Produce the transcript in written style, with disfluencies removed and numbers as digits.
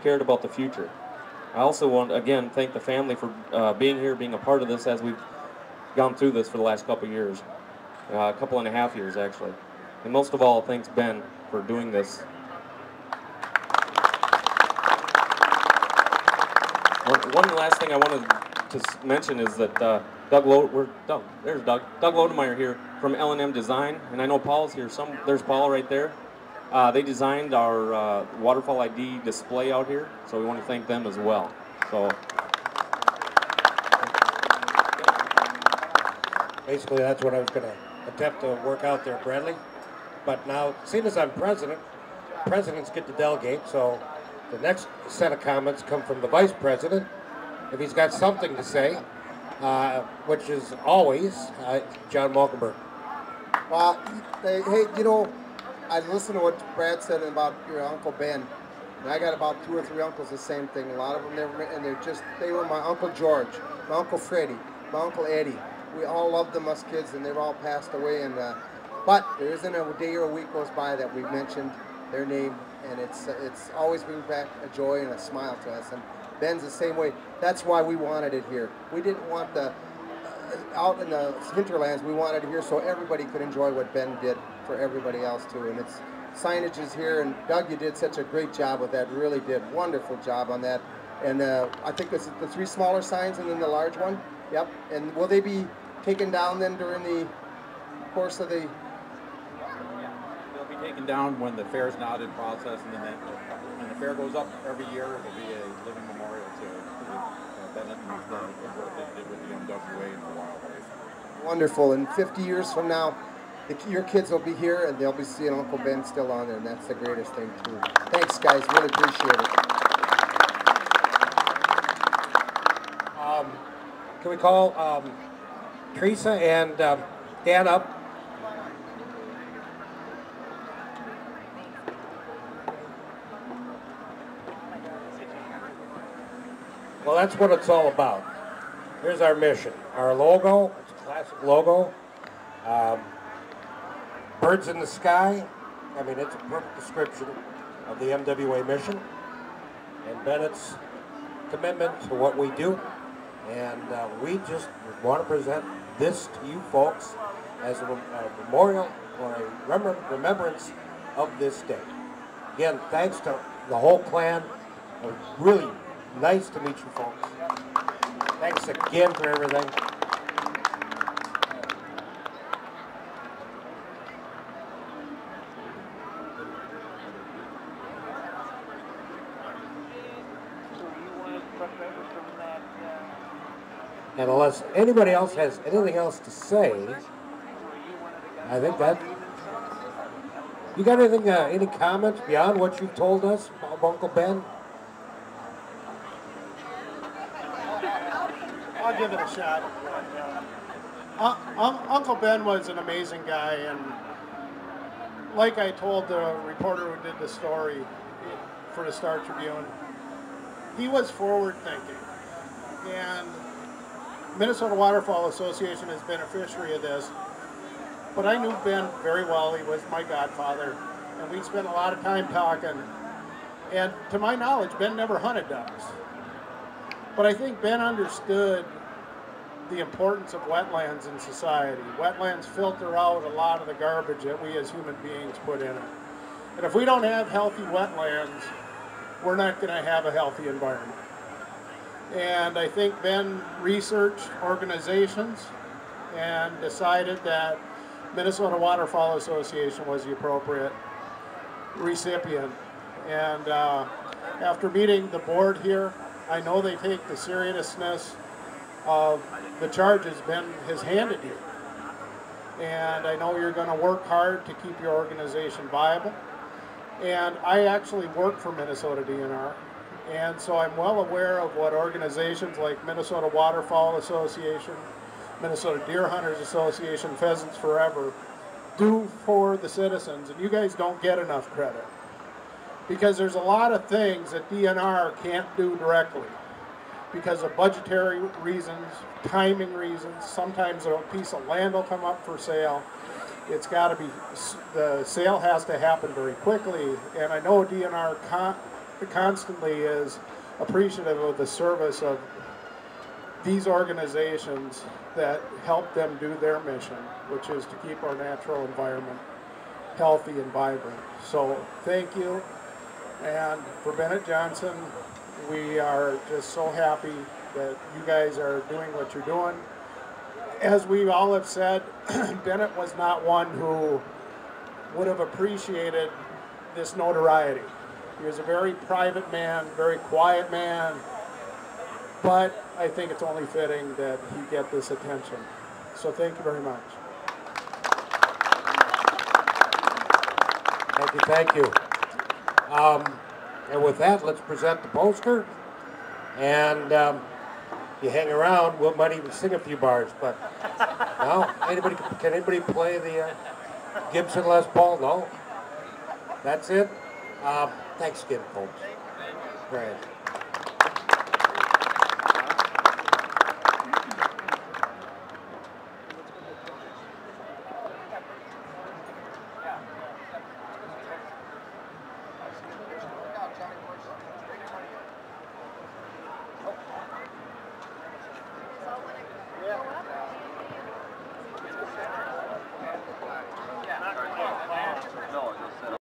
cared about the future. I also want to again thank the family for being here, being a part of this as we've gone through this for the last couple of years, a couple and a half years actually. And most of all, thanks Ben for doing this. One last thing I wanted to mention is that there's Doug Lodemeyer here from L&M Design, and I know Paul's here. There's Paul right there. They designed our waterfall ID display out here, so we want to thank them as well. So basically, that's what I was going to attempt to work out there, Bradley. But now, seeing as I'm president, presidents get to delegate, so the next set of comments come from the vice president, if he's got something to say, which is always John Malkenberg. Well, hey, you know, I listened to what Brad said about your Uncle Ben. And I got about 2 or 3 uncles, the same thing. A lot of them never, and they were my Uncle George, my Uncle Freddie, my Uncle Eddie. We all loved them, us kids, and they've all passed away. And but there isn't a day or a week goes by that we've mentioned their name, and it's always brings back a joy and a smile to us. And Ben's the same way. That's why we wanted it here. We didn't want the out in the hinterlands. We wanted it here so everybody could enjoy what Ben did for everybody else too. And it's signage is here, and Doug, you did such a great job with that. Really did wonderful job on that. And I think it's the 3 smaller signs and then the large one. Yep. And will they be taken down then during the course of the? They'll be taken down when the fair's not in process, and then when the fair goes up every year, it'll be a living memorial to Bennett and the work they did with the MWA and the wildlife. Wonderful. And 50 years from now, your kids will be here and they'll be seeing Uncle Ben still on there, and that's the greatest thing too. Thanks, guys. Really appreciate it. Can we call Teresa and Dan up? Well, that's what it's all about. Here's our mission. Our logo, it's a classic logo. Birds in the sky. I mean, it's a perfect description of the MWA mission and Bennett's commitment to what we do. And we just want to present this to you folks as a memorial or a remembrance of this day. Again, thanks to the whole clan. Really nice to meet you folks. Thanks again for everything. And unless anybody else has anything else to say, I think that... You got anything, any comments beyond what you've told us about Uncle Ben? I'll give it a shot. Uncle Ben was an amazing guy, and like I told the reporter who did the story for the Star Tribune, he was forward thinking. And Minnesota Waterfowl Association is beneficiary of this, but I knew Ben very well. He was my godfather, and we spent a lot of time talking. And to my knowledge, Ben never hunted ducks. But I think Ben understood the importance of wetlands in society. Wetlands filter out a lot of the garbage that we as human beings put in it. And if we don't have healthy wetlands, we're not going to have a healthy environment. And I think Ben researched organizations and decided that Minnesota Waterfowl Association was the appropriate recipient. And after meeting the board here, I know they take the seriousness of the charges Ben has handed you. And I know you're going to work hard to keep your organization viable. And I actually work for Minnesota DNR. And so I'm well aware of what organizations like Minnesota Waterfowl Association, Minnesota Deer Hunters Association, Pheasants Forever do for the citizens. And you guys don't get enough credit, because there's a lot of things that DNR can't do directly because of budgetary reasons, timing reasons. Sometimes a piece of land will come up for sale. It's got to be, the sale has to happen very quickly. And I know DNR constantly is appreciative of the service of these organizations that help them do their mission, which is to keep our natural environment healthy and vibrant. So thank you. And for Bennett Johnson, we are just so happy that you guys are doing what you're doing. As we all have said, Bennett was not one who would have appreciated this notoriety. He was a very private man, very quiet man, but I think it's only fitting that he get this attention. So thank you very much. Thank you, thank you. And with that, let's present the poster. And you hang around, we might even sing a few bars. But no, can anybody play the Gibson Les Paul? No? That's it? Thanks again, folks. Right.